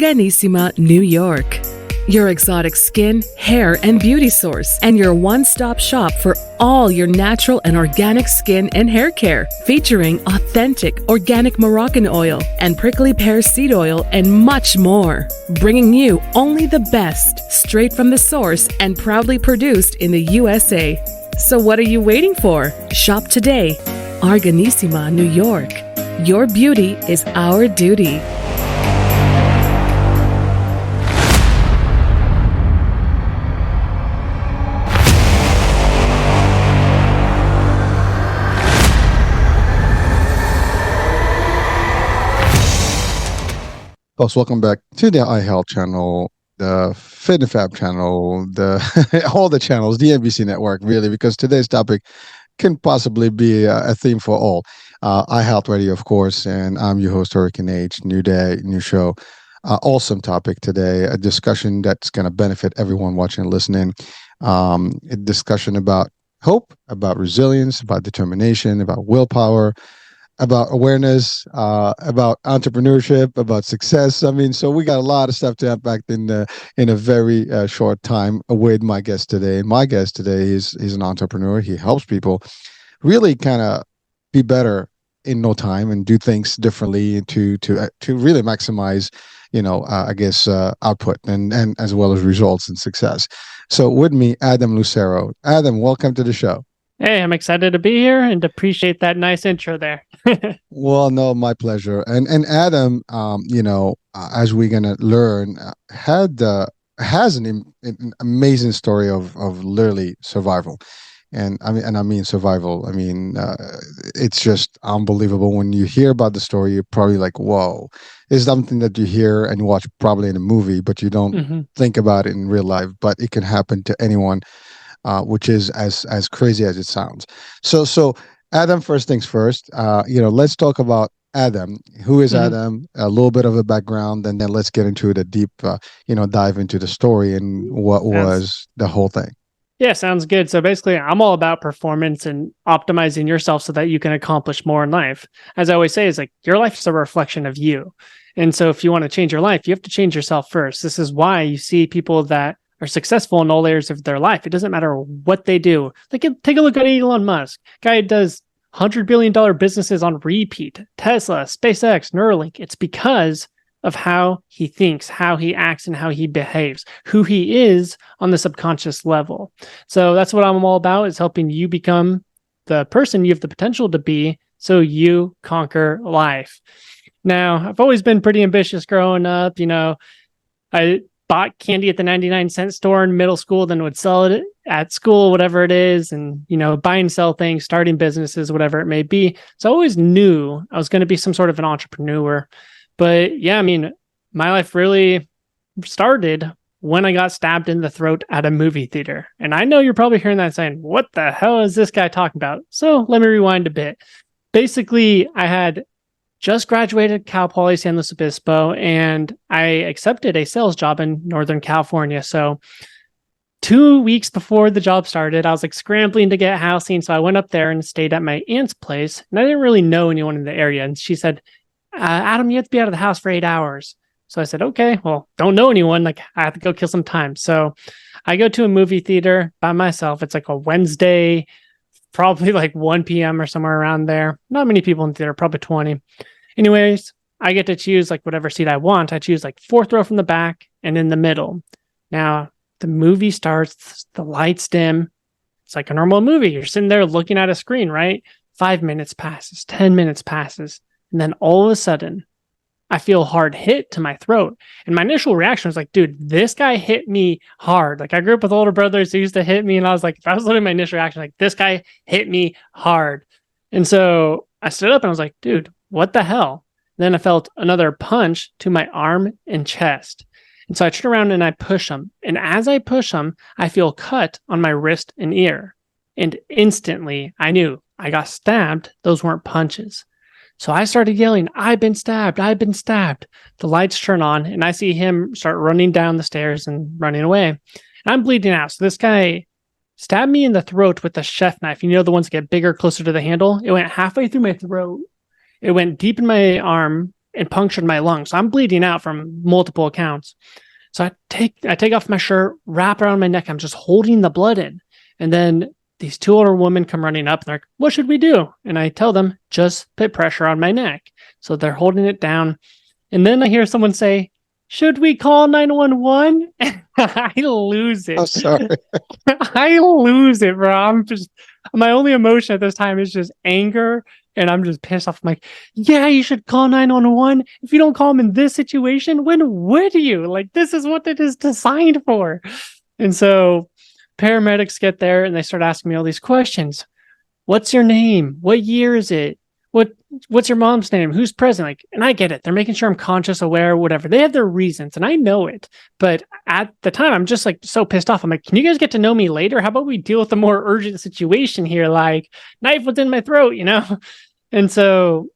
Organissima, New York. Your exotic skin, hair, and beauty source, and your one-stop shop for all your natural and organic skin and hair care, featuring authentic organic Moroccan oil and prickly pear seed oil and much more. Bringing you only the best, straight from the source and proudly produced in the USA. So what are you waiting for? Shop today. Organissima, New York. Your beauty is our duty. Folks, welcome back to the iHealth channel, the Fit and Fab channel, all the channels, the NBC network, really, because today's topic can possibly be a theme for all. iHealth Radio, of course, and I'm your host, Hurricane H. New day, new show. Awesome topic today, a discussion that's going to benefit everyone watching and listening. A discussion about hope, about resilience, about determination, about willpower, about awareness, about entrepreneurship, about success. I mean, so we got a lot of stuff to unpack in a very short time with my guest today. And my guest today is an entrepreneur. He helps people really kind of be better in no time and do things differently to really maximize, output and as well as results and success. So with me, Adam Lucero. Adam, welcome to the show. Hey, I'm excited to be here and appreciate that nice intro there. Well, no, my pleasure. And Adam, as we're gonna learn, has an amazing story of literally survival, and I mean survival. I mean, it's just unbelievable when you hear about the story. You're probably like, "Whoa!" It's something that you hear and watch probably in a movie, but you don't think about it in real life. But it can happen to anyone. Which is as crazy as it sounds. So Adam, first things first, let's talk about Adam. Who is Adam? A little bit of a background, and then let's get into the deep, dive into the story and what was the whole thing. Yeah, sounds good. So basically, I'm all about performance and optimizing yourself so that you can accomplish more in life. As I always say, it's like your life is a reflection of you. And so if you want to change your life, you have to change yourself first. This is why you see people that are successful in all areas of their life. It doesn't matter what they do. Like, take a look at Elon Musk. Guy does $100 billion businesses on repeat. Tesla, SpaceX, Neuralink. It's because of how he thinks, how he acts, and how he behaves, who he is on the subconscious level. So that's what I'm all about, is helping you become the person you have the potential to be so you conquer life. Now, I've always been pretty ambitious growing up. I bought candy at the 99-cent store in middle school, then would sell it at school, whatever it is, and, buy and sell things, starting businesses, whatever it may be. So I always knew I was going to be some sort of an entrepreneur. But yeah, I mean, my life really started when I got stabbed in the throat at a movie theater. And I know you're probably hearing that saying, what the hell is this guy talking about? So let me rewind a bit. Basically, I had just graduated Cal Poly San Luis Obispo, and I accepted a sales job in Northern California. So 2 weeks before the job started, I was like scrambling to get housing. So I went up there and stayed at my aunt's place, and I didn't really know anyone in the area. And she said, Adam, you have to be out of the house for 8 hours. So I said, okay, well, don't know anyone. Like, I have to go kill some time. So I go to a movie theater by myself. It's like a Wednesday, probably like 1 p.m. or somewhere around there. Not many people in the theater, probably 20. Anyways, I get to choose like whatever seat I want. I choose like fourth row from the back and in the middle. Now, the movie starts, the lights dim. It's like a normal movie. You're sitting there looking at a screen, right? 5 minutes passes, 10 minutes passes. And then all of a sudden, I feel hard hit to my throat. And my initial reaction was like, dude, this guy hit me hard. Like, I grew up with older brothers who used to hit me. And I was like, that was literally my initial reaction. Like, this guy hit me hard. And so I stood up and I was like, dude, what the hell? Then I felt another punch to my arm and chest. And so I turn around and I push him. And as I push him, I feel cut on my wrist and ear. And instantly I knew I got stabbed. Those weren't punches. So I started yelling, I've been stabbed. I've been stabbed. The lights turn on and I see him start running down the stairs and running away. And I'm bleeding out. So this guy stabbed me in the throat with a chef knife. You know, the ones that get bigger, closer to the handle. It went halfway through my throat. It went deep in my arm, and punctured my lung. So I'm bleeding out from multiple accounts. So I take off my shirt, wrap around my neck. I'm just holding the blood in. And then these two older women come running up and they're like, what should we do? And I tell them, just put pressure on my neck. So they're holding it down. And then I hear someone say, should we call 911? I lose it. I'm sorry. I lose it, bro. My only emotion at this time is just anger. And I'm just pissed off. I'm like, yeah, you should call 911. If you don't call them in this situation, when would you? Like, this is what it is designed for. And so paramedics get there and they start asking me all these questions. What's your name? What year is it? What's your mom's name? Who's present? Like, and I get it. They're making sure I'm conscious, aware, whatever. They have their reasons and I know it. But at the time, I'm just like so pissed off. I'm like, can you guys get to know me later? How about we deal with a more urgent situation here? Like, knife within my throat, you know? And so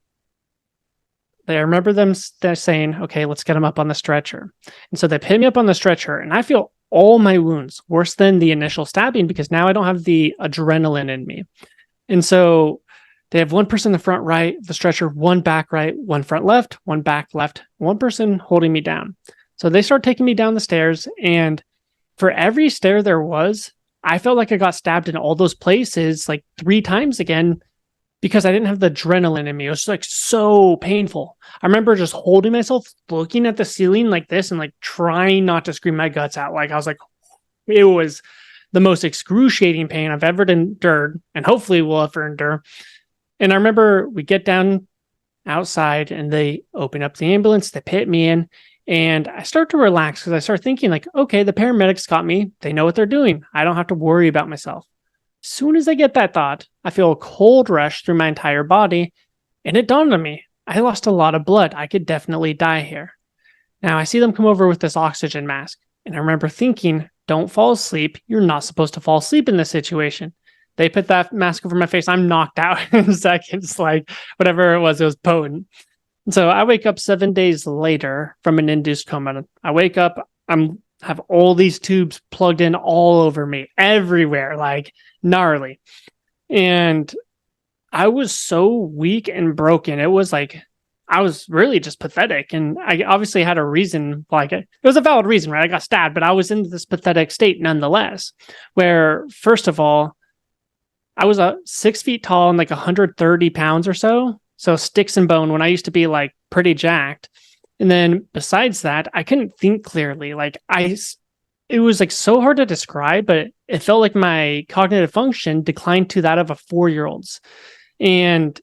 I remember them saying, okay, let's get him up on the stretcher. And so they put me up on the stretcher and I feel all my wounds worse than the initial stabbing because now I don't have the adrenaline in me. And so they have one person in the front right, the stretcher, one back right, one front left, one back left, one person holding me down. So they start taking me down the stairs. And for every stair there was, I felt like I got stabbed in all those places like 3 times again because I didn't have the adrenaline in me. It was like so painful. I remember just holding myself, looking at the ceiling like this and like trying not to scream my guts out. Like I was like, it was the most excruciating pain I've ever endured and hopefully will ever endure. And I remember we get down outside and they open up the ambulance, they put me in, and I start to relax because I start thinking like, okay, the paramedics got me. They know what they're doing. I don't have to worry about myself. As soon as I get that thought, I feel a cold rush through my entire body, and it dawned on me, I lost a lot of blood. I could definitely die here. Now I see them come over with this oxygen mask, and I remember thinking, don't fall asleep. You're not supposed to fall asleep in this situation. They put that mask over my face. I'm knocked out in seconds, like whatever it was potent. And so I wake up 7 days later from an induced coma. I wake up, have all these tubes plugged in all over me, everywhere, like gnarly. And I was so weak and broken. It was like, I was really just pathetic. And I obviously had a reason, like it was a valid reason, right? I got stabbed, but I was in this pathetic state nonetheless, where first of all, I was 6 feet tall and like 130 pounds or so. So sticks and bone when I used to be like pretty jacked. And then besides that, I couldn't think clearly. Like it was like so hard to describe, but it felt like my cognitive function declined to that of a 4-year-old's. And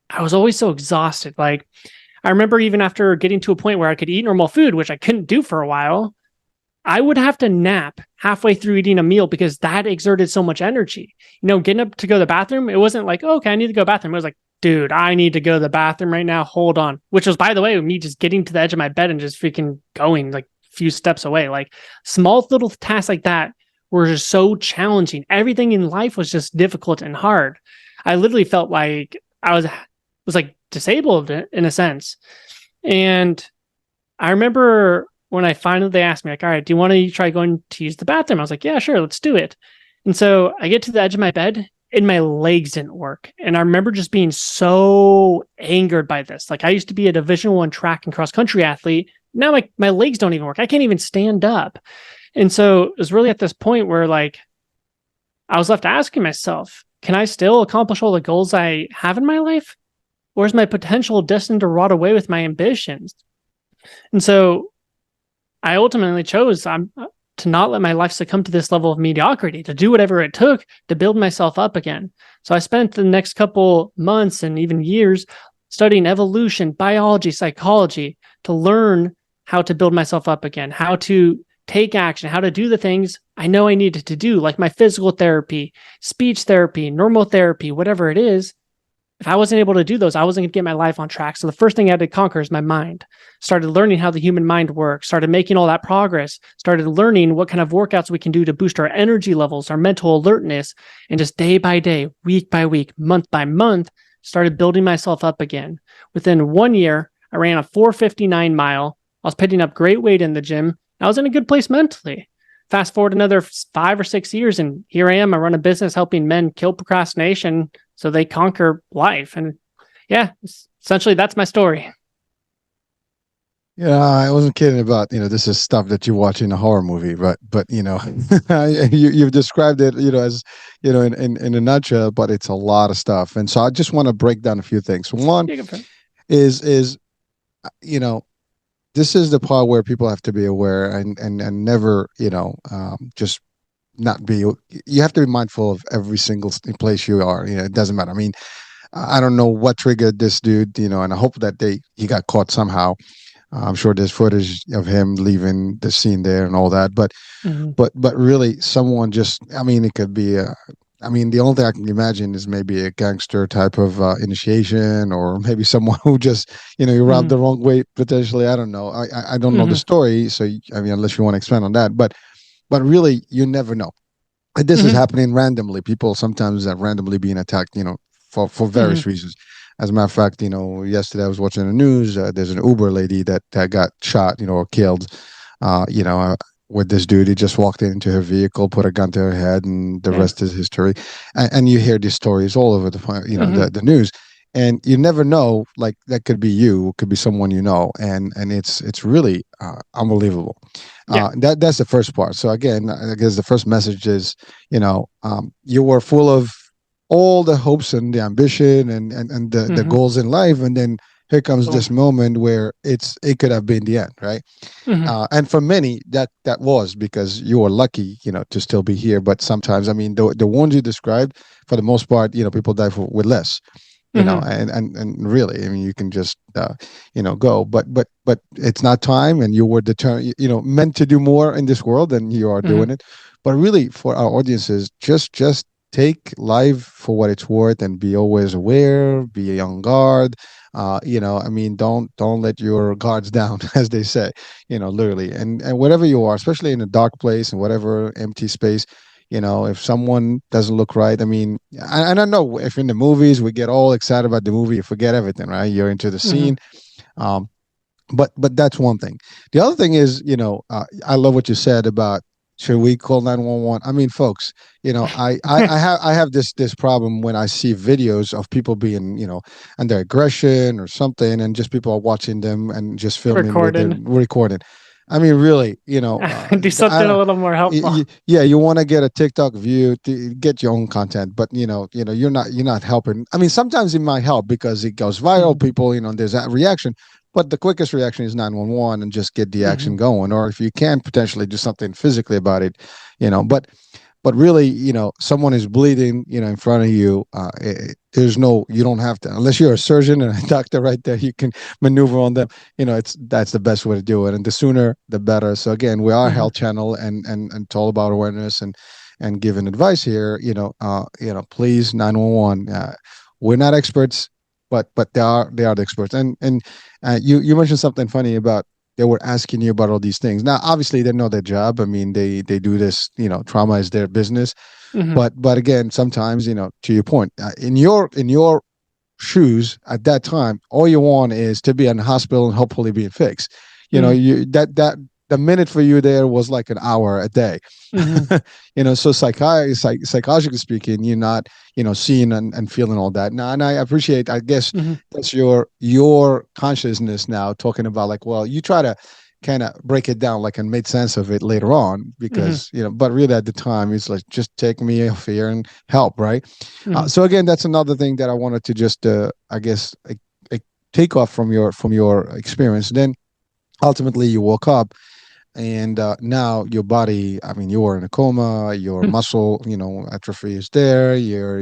I was always so exhausted. Like I remember even after getting to a point where I could eat normal food, which I couldn't do for a while, I would have to nap halfway through eating a meal because that exerted so much energy. You know, getting up to go to the bathroom, it wasn't like, oh, okay, I need to go to the bathroom. It was like, dude, I need to go to the bathroom right now. Hold on. Which was, by the way, me just getting to the edge of my bed and just freaking going like a few steps away. Like small little tasks like that were just so challenging. Everything in life was just difficult and hard. I literally felt like I was like disabled in a sense. And I remember when they asked me, like, all right, do you want to try going to use the bathroom? I was like, yeah, sure, let's do it. And so I get to the edge of my bed and my legs didn't work. And I remember just being so angered by this. Like I used to be a Division I track and cross country athlete. Now my legs don't even work. I can't even stand up. And so it was really at this point where like I was left asking myself, can I still accomplish all the goals I have in my life? Or is my potential destined to rot away with my ambitions? And so I ultimately chose to not let my life succumb to this level of mediocrity, to do whatever it took to build myself up again. So I spent the next couple months and even years studying evolution, biology, psychology to learn how to build myself up again, how to take action, how to do the things I know I needed to do, like my physical therapy, speech therapy, normal therapy, whatever it is. If I wasn't able to do those, I wasn't going to get my life on track. So the first thing I had to conquer is my mind. Started learning how the human mind works, started making all that progress, started learning what kind of workouts we can do to boost our energy levels, our mental alertness, and just day by day, week by week, month by month, started building myself up again. Within 1 year, I ran a 4:59 mile. I was picking up great weight in the gym. I was in a good place mentally. Fast forward another 5 or 6 years, and here I am. I run a business helping men kill procrastination so they conquer life. And yeah, essentially that's my story. Yeah, I wasn't kidding about, this is stuff that you watch in a horror movie, but you've described it, as, in a nutshell, but it's a lot of stuff. And so I just want to break down a few things. One Yeah, go for it. is, you know, this is the part where people have to be aware and never, just not be, you have to be mindful of every single place you are. It doesn't matter. I mean, I don't know what triggered this dude, and I hope that he got caught somehow. I'm sure there's footage of him leaving the scene there and all that, Hmm. but really, someone just, I mean, it could be I mean, the only thing I can imagine is maybe a gangster type of initiation, or maybe someone who just, you robbed Hmm. the wrong way potentially. I don't know. I don't know the Hmm. story, so I mean, unless you want to expand on that, but really, you never know. And this is Hmm. happening randomly. People sometimes are randomly being attacked, for various Hmm. reasons. As a matter of fact, yesterday I was watching the news. There's an Uber lady that got shot, or killed. Uh, you know, uh, with this dude, he just walked into her vehicle, put a gun to her head, and the Yeah. rest is history. And you hear these stories all over Hmm. the news, and you never know. Like, that could be you, could be someone and it's really unbelievable. Yeah. That's the first part. So again, I guess the first message is, you were full of all the hopes and the ambition and the Hmm. goals in life, and then here comes Boom. this moment where it could have been the end, right? Hmm. And for many, that was because you were lucky, to still be here. But sometimes, I mean, the ones you described, for the most part, people die with less, Hmm. and really, I mean, you can just go, but it's not time, and you were determined, meant to do more in this world, and you are Hmm. doing it. But really, for our audiences, just take life for what it's worth, and be always aware, be on guard. I mean, don't let your guards down, as they say, literally. And whatever you are, especially in a dark place and whatever empty space, if someone doesn't look right, I mean, and I know if in the movies we get all excited about the movie, you forget everything, right? You're into the Hmm. scene. um but that's one thing. The other thing is, I love what you said about, should we call 911? I mean, folks, I have this problem when I see videos of people being, under aggression or something, and just people are watching them and just filming with their Recording. recording. I mean, really, Do something a little more helpful. yeah, you want to get a TikTok view to get your own content, but you're not helping. I mean, sometimes it might help because it goes viral. Hmm. People, there's that reaction, but the quickest reaction is 911, and just get the Hmm. action going. Or if you can, potentially do something physically about it, but really, someone is bleeding, in front of you. There's no, you don't have to, unless you're a surgeon and a doctor right there, you can maneuver on them. That's the best way to do it. And the sooner, the better. So again, we are a Hmm. health channel, and it's all about awareness and giving advice here. Please, 911. We're not experts, but they are the experts. And you mentioned something funny about, they were asking you about all these things. Now, obviously, they know their job. I mean, they do this. Trauma is their business. Hmm. But again, sometimes, to your point, in your shoes at that time, all you want is to be in the hospital and hopefully being fixed. Hmm. That the minute for you there was like an hour a day. Hmm. So psychologically speaking, you're not, seeing and feeling all that now. And I appreciate, I guess Hmm. that's your consciousness now, talking about, like, well, you try to kind of break it down, like, and make sense of it later on, Hmm. because but really at the time it's like, just take me off here and help, right? Hmm. So again, that's another thing that I wanted to just I guess, take off from your experience. Then ultimately you woke up, and now your body, I mean, you are in a coma, your muscle, atrophy is there, your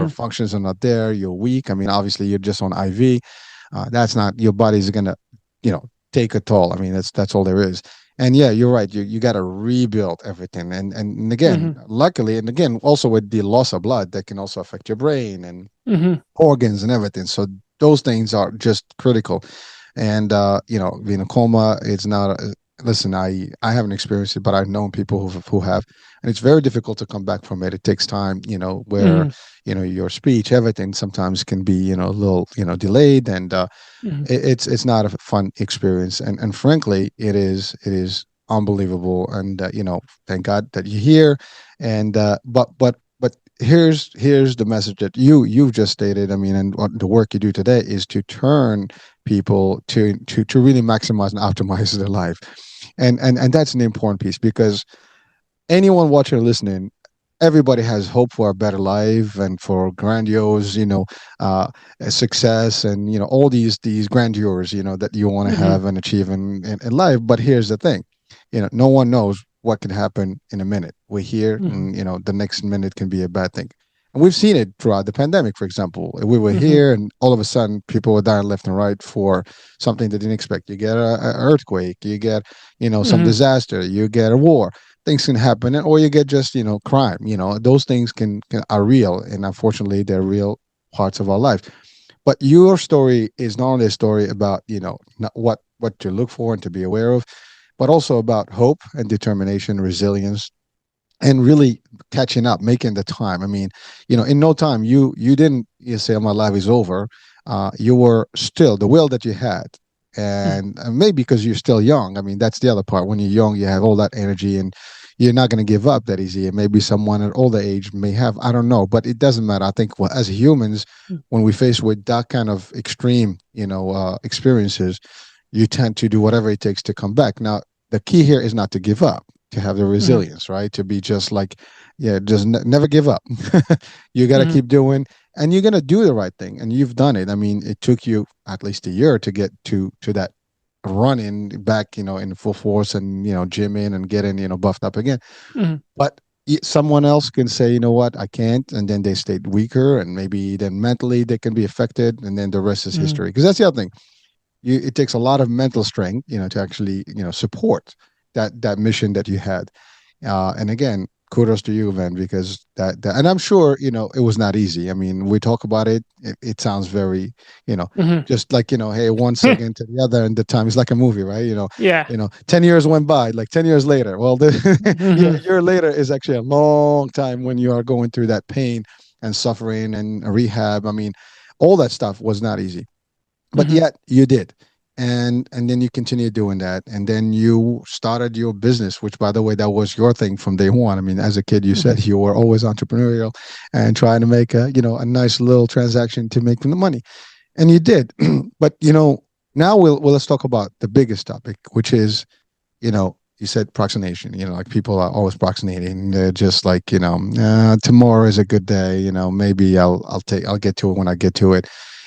Hmm. functions are not there, you're weak. I mean, obviously you're just on IV. That's not, your body's gonna, take a toll. I mean, that's all there is. And yeah, you're right, you got to rebuild everything. And again, Hmm. luckily, and again, also with the loss of blood, that can also affect your brain and Hmm. organs and everything. So those things are just critical. And being a coma, it's not. Listen, I haven't experienced it, but I've known people who have, and it's very difficult to come back from it. It takes time, where Hmm. your speech, everything sometimes can be, a little, delayed, and Hmm. it's not a fun experience. And frankly, it is unbelievable. And thank God that you're here. And but here's the message that you've just stated. I mean, and what the work you do today is to turn people to really maximize and optimize their life, and that's an important piece, because anyone watching or listening, everybody has hope for a better life and for grandiose, uh, success, and all these grandeurs, that you want to Hmm. have and achieve in life. But here's the thing, no one knows what can happen in a minute. We're here, Hmm. and the next minute can be a bad thing. And we've seen it throughout the pandemic, for example. We were Hmm. here, and all of a sudden, people were dying left and right for something they didn't expect. You get a earthquake, you get, some Hmm. disaster, you get a war. Things can happen, or you get just crime. Those things can are real, and unfortunately they're real parts of our life. But your story is not only a story about not what to look for and to be aware of, but also about hope and determination, resilience, and really catching up, making the time. I mean, in no time, you didn't say, "Oh, my life is over." You were still the will that you had, and maybe because you're still young. I mean, that's the other part. When you're young, you have all that energy, and you're not going to give up that easy. And maybe someone at older age may have. I don't know, but it doesn't matter. I think, well, as humans, when we face with that kind of extreme, experiences, you tend to do whatever it takes to come back. Now, the key here is not to give up, to have the Hmm. resilience, right? To be just like, yeah, just never give up. You got to Hmm. keep doing, and you're gonna do the right thing, and you've done it. I mean, it took you at least a year to get to that running back, in full force, and gymming and getting buffed up again. Hmm. But someone else can say, you know what, I can't, and then they stay weaker, and maybe then mentally they can be affected, and then the rest is Hmm. history. Because that's the other thing, it takes a lot of mental strength, to actually, support that mission that you had. And again, kudos to you, Van, because and I'm sure, it was not easy. I mean, we talk about it sounds very, you know, Hmm. just like, hey, one second to the other, and the time is like a movie, right? Yeah. 10 years went by, like 10 years later. Well, Hmm. a year later is actually a long time when you are going through that pain and suffering and rehab. I mean, all that stuff was not easy, but Hmm. yet you did. And then you continue doing that, and then you started your business, which, by the way, that was your thing from day one. I mean, as a kid, you Hmm. said you were always entrepreneurial and trying to make a nice little transaction to make the money, and you did. But now let's talk about the biggest topic, which is, you said proxenation. Like, people are always proxenating. They're just like, tomorrow is a good day. Maybe I'll get to it when I get to it.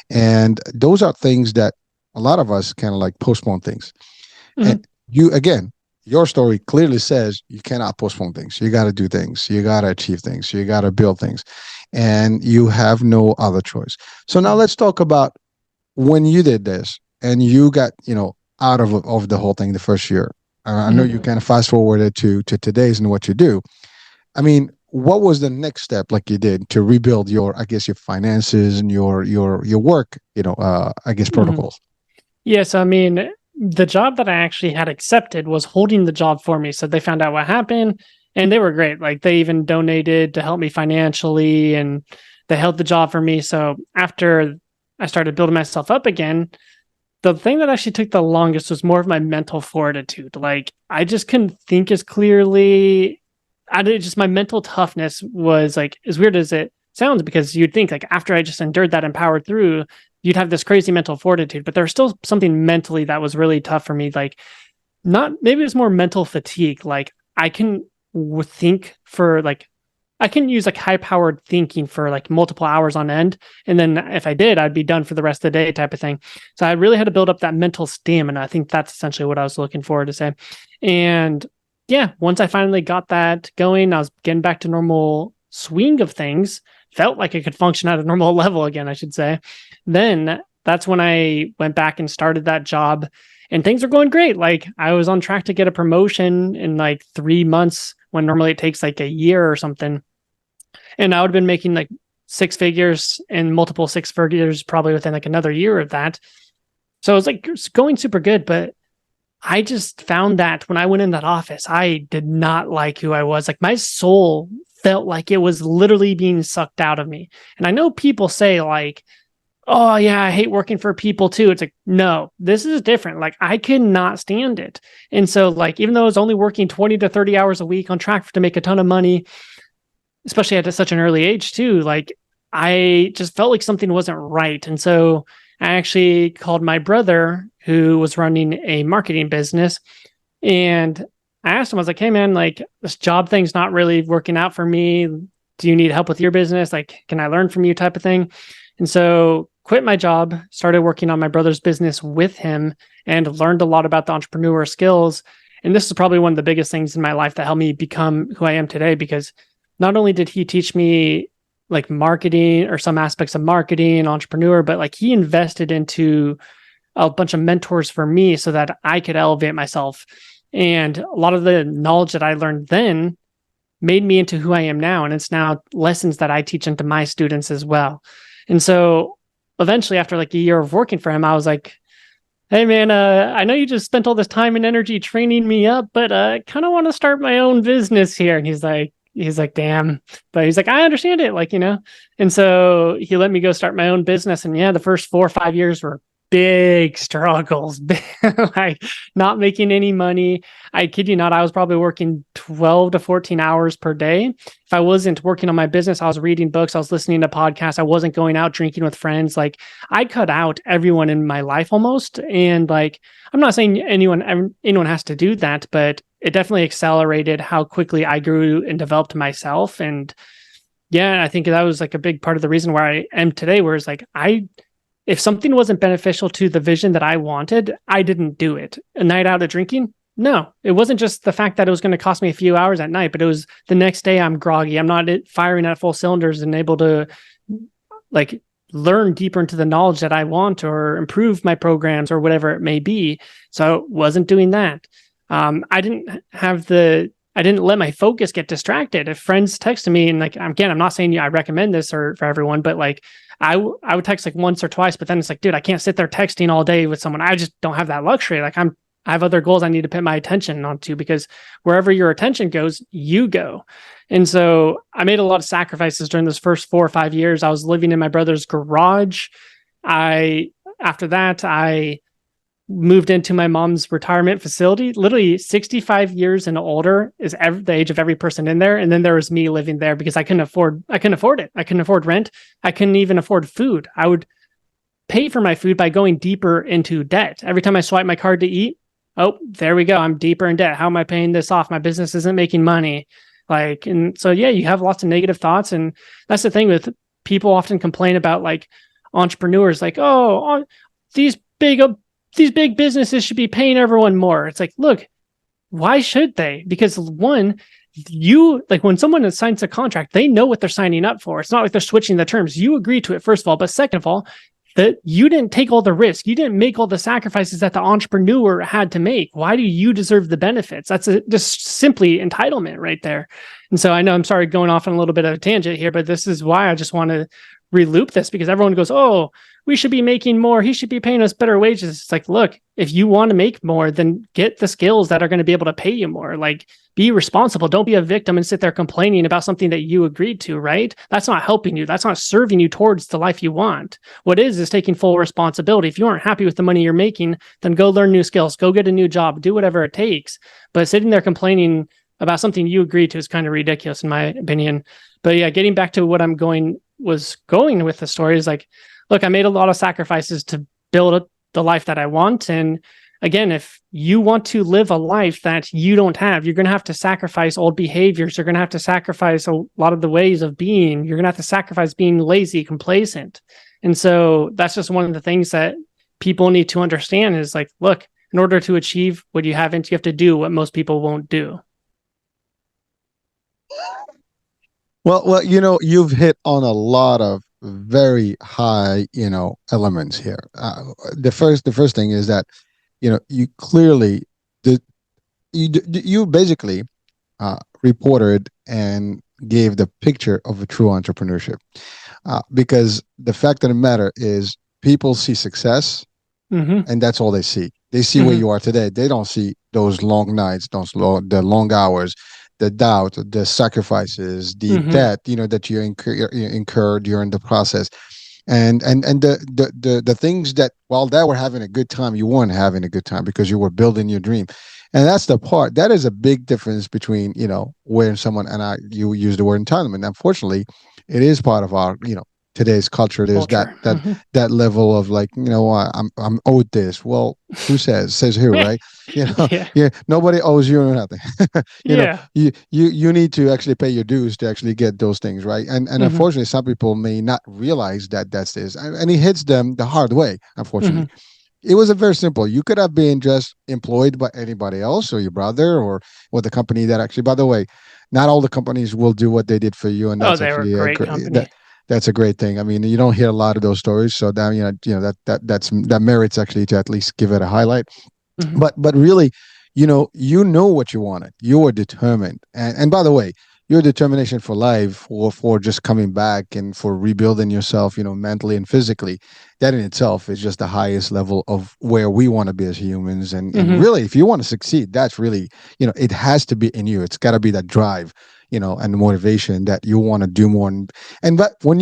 And those are things that a lot of us kind of like postpone things. And Hmm. you, again, your story clearly says you cannot postpone things. You got to do things. You got to achieve things. You got to build things, and you have no other choice. So now let's talk about when you did this and you got, out of the whole thing the first year. I know you Hmm. kind of fast forwarded to today's and what you do. I mean, what was the next step, like you did, to rebuild your, I guess, your finances and your work, I guess, Hmm. protocols? Yes, I mean, the job that I actually had accepted was holding the job for me. So they found out what happened and they were great. Like, they even donated to help me financially and they held the job for me. So after I started building myself up again, the thing that actually took the longest was more of my mental fortitude. Like, I just couldn't think as clearly. I did just my mental toughness was like, as weird as it sounds, because you'd think like after I just endured that and powered through, you'd have this crazy mental fortitude. But there was still something mentally that was really tough for me. Like, not maybe it's more mental fatigue. Like, I can think for like I can use like high powered thinking for like multiple hours on end. And then if I did, I'd be done for the rest of the day type of thing. So I really had to build up that mental stamina. I think that's essentially what I was looking forward to say. And yeah, once I finally got that going, I was getting back to normal swing of things, felt like I could function at a normal level again, I should say. Then that's when I went back and started that job and things are going great. Like, I was on track to get a promotion in like 3 months when normally it takes like a year or something. And I would have been making like six figures and multiple six figures probably within like another year of that. So it was like going super good. But I just found that when I went in that office, I did not like who I was. Like, my soul felt like it was literally being sucked out of me. And I know people say, like, oh yeah, I hate working for people too. It's like, no, this is different. Like, I could not stand it. And so, like, even though I was only working 20 to 30 hours a week on track to make a ton of money, especially at such an early age too, like I just felt like something wasn't right. And so I actually called my brother who was running a marketing business, and I asked him, I was like, hey man, like this job thing's not really working out for me. Do you need help with your business? Like, can I learn from you type of thing? And so quit my job, started working on my brother's business with him, and learned a lot about the entrepreneur skills. And this is probably one of the biggest things in my life that helped me become who I am today, because not only did he teach me like marketing or some aspects of marketing, entrepreneur, but like he invested into a bunch of mentors for me so that I could elevate myself. And a lot of the knowledge that I learned then made me into who I am now. And it's now lessons that I teach into my students as well. And so eventually, after like a year of working for him, I was like, hey man, I know you just spent all this time and energy training me up, but I kind of want to start my own business here. And he's like, damn. But he's like, I understand it. Like, and so he let me go start my own business. And yeah, the first 4 or 5 years were big struggles, like not making any money. I kid you not, I was probably working 12 to 14 hours per day. If I wasn't working on my business, I was reading books, I was listening to podcasts, I wasn't going out drinking with friends. Like I cut out everyone in my life almost. And like, I'm not saying anyone has to do that, but it definitely accelerated how quickly I grew and developed myself. And yeah, I think that was like a big part of the reason where I am today, where it's like, if something wasn't beneficial to the vision that I wanted, I didn't do it. A night out of drinking? No, it wasn't just the fact that it was going to cost me a few hours at night, but it was the next day I'm groggy. I'm not firing at full cylinders and able to like learn deeper into the knowledge that I want or improve my programs or whatever it may be. So I wasn't doing that. I didn't let my focus get distracted. If friends texted me, and like, again, I'm not saying I recommend this for everyone, but like I would text like once or twice, but then it's like, dude, I can't sit there texting all day with someone. I just don't have that luxury. Like I have other goals I need to put my attention onto, because wherever your attention goes, you go. And so I made a lot of sacrifices during those first 4 or 5 years. I was living in my brother's garage. After that, I moved into my mom's retirement facility. Literally 65 years and older is the age of every person in there. And then there was me living there because I couldn't afford it. I couldn't afford rent. I couldn't even afford food. I would pay for my food by going deeper into debt. Every time I swipe my card to eat, oh, there we go. I'm deeper in debt. How am I paying this off? My business isn't making money. Like, and so, yeah, you have lots of negative thoughts. And that's the thing with people often complain about like entrepreneurs, like, oh, these big businesses should be paying everyone more. It's like, look, why should they? Because one, when someone signs a contract, they know what they're signing up for. It's not like they're switching the terms. You agree to it, first of all, but second of all, that you didn't take all the risk. You didn't make all the sacrifices that the entrepreneur had to make. Why do you deserve the benefits? That's just simply entitlement right there. And so I know I'm sorry going off on a little bit of a tangent here, but this is why I just want to reloop this, because everyone goes, oh, we should be making more. He should be paying us better wages. It's like, look, if you want to make more, then get the skills that are going to be able to pay you more. Like, be responsible. Don't be a victim and sit there complaining about something that you agreed to, right? That's not helping you. That's not serving you towards the life you want. What is taking full responsibility. If you aren't happy with the money you're making, then go learn new skills, go get a new job, do whatever it takes. But sitting there complaining about something you agreed to is kind of ridiculous in my opinion. But yeah, getting back to what I'm going with the story is like, look, I made a lot of sacrifices to build the life that I want. And again, if you want to live a life that you don't have, you're going to have to sacrifice old behaviors. You're going to have to sacrifice a lot of the ways of being. You're going to have to sacrifice being lazy, complacent. And so that's just one of the things that people need to understand is like, look, in order to achieve what you haven't, you have to do what most people won't do. Well, you've hit on a lot of very high, elements here. The first thing is that, you clearly did, you basically reported and gave the picture of a true entrepreneurship, because the fact of the matter is people see success, and that's all they see. They see where you are today. They don't see those long nights, the long hours, the doubt, the sacrifices, the debt, that you incur during the process, and the things that while they were having a good time, you weren't having a good time because you were building your dream. And that's the part that is a big difference between, when someone and you use the word entitlement. Unfortunately, it is part of our, today's culture. There's that Culture. that that level of like, I'm owed this. Well, who says who, right? Yeah. Yeah, nobody owes you nothing. Yeah. You need to actually pay your dues to actually get those things, right? And Hmm. unfortunately, some people may not realize that that's this, and it hits them the hard way. Unfortunately, Hmm. it was a very simple. You could have been just employed by anybody else, or your brother, or the company that actually. By the way, not all the companies will do what they did for you, and Oh, that's they were a actually a great great company. that's a great thing. I mean, you don't hear a lot of those stories, so that that merits actually to at least give it a highlight. Hmm. But really, you know what you wanted. You were determined, and by the way, your determination for life, or for just coming back and for rebuilding yourself, mentally and physically, that in itself is just the highest level of where we want to be as humans. And Hmm. really, if you want to succeed, that's really, it has to be in you. It's got to be that drive, and motivation that you want to do more. And but when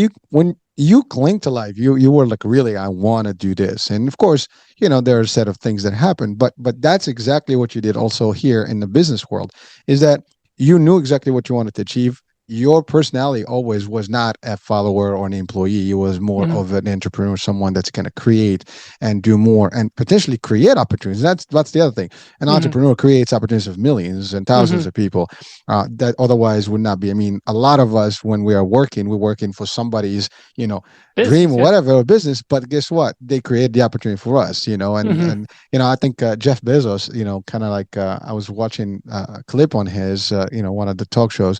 you cling to life, you were like, really, I want to do this. And of course, there are a set of things that happen, but that's exactly what you did also here in the business world, is that you knew exactly what you wanted to achieve. Your personality always was not a follower or an employee. It was more Hmm. of an entrepreneur, someone that's going to create and do more and potentially create opportunities. That's the other thing. An Hmm. entrepreneur creates opportunities of millions and thousands Hmm. of people that otherwise would not be. I mean, a lot of us, when we are working, we're working for somebody's, you know, dream Business. or Yeah. whatever, or business. But guess what? They create the opportunity for us, and Hmm. and I think Jeff Bezos, kind of like I was watching a clip on his, one of the talk shows,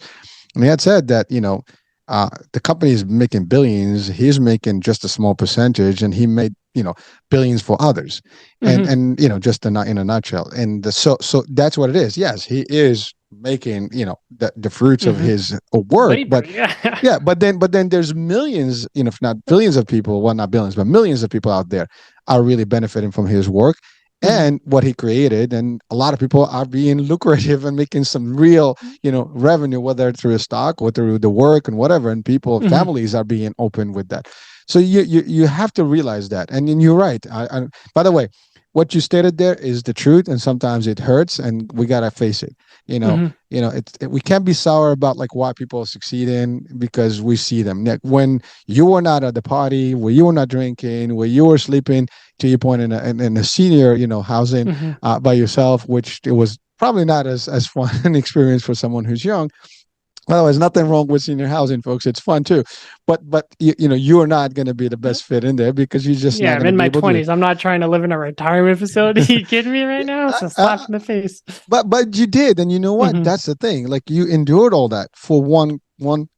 and he had said that, the company is making billions. He's making just a small percentage, and he made, billions for others, and Hmm. and just in a nutshell. And so that's what it is. Yes, he is making, the fruits of Hmm. his work, Labor. but Yeah. yeah, but then there's millions, if not billions of people, well, not billions, but millions of people out there are really benefiting from his work Hmm. and what he created. And a lot of people are being lucrative and making some real, revenue, whether through a stock or through the work and whatever. And people, Hmm. families are being open with that. So you have to realize that. And then you're right. By the way, what you stated there is the truth, and sometimes it hurts, and we gotta face it. You know, Hmm. we can't be sour about like why people are succeeding, because we see them. Like, when you were not at the party, where you were not drinking, where you were sleeping, to your point, in a senior, housing, Hmm. by yourself, which it was probably not as fun an experience for someone who's young. Well, there's nothing wrong with senior housing, folks. It's fun too, but you are not going to be the best fit in there, because you're just Yeah, not I'm going to in be my able to do it. 20s. I'm not trying to live in a retirement facility. You kidding me right now? It's a slap Uh, in the face. but you did, and you know what? Hmm. That's the thing. Like, you endured all that for one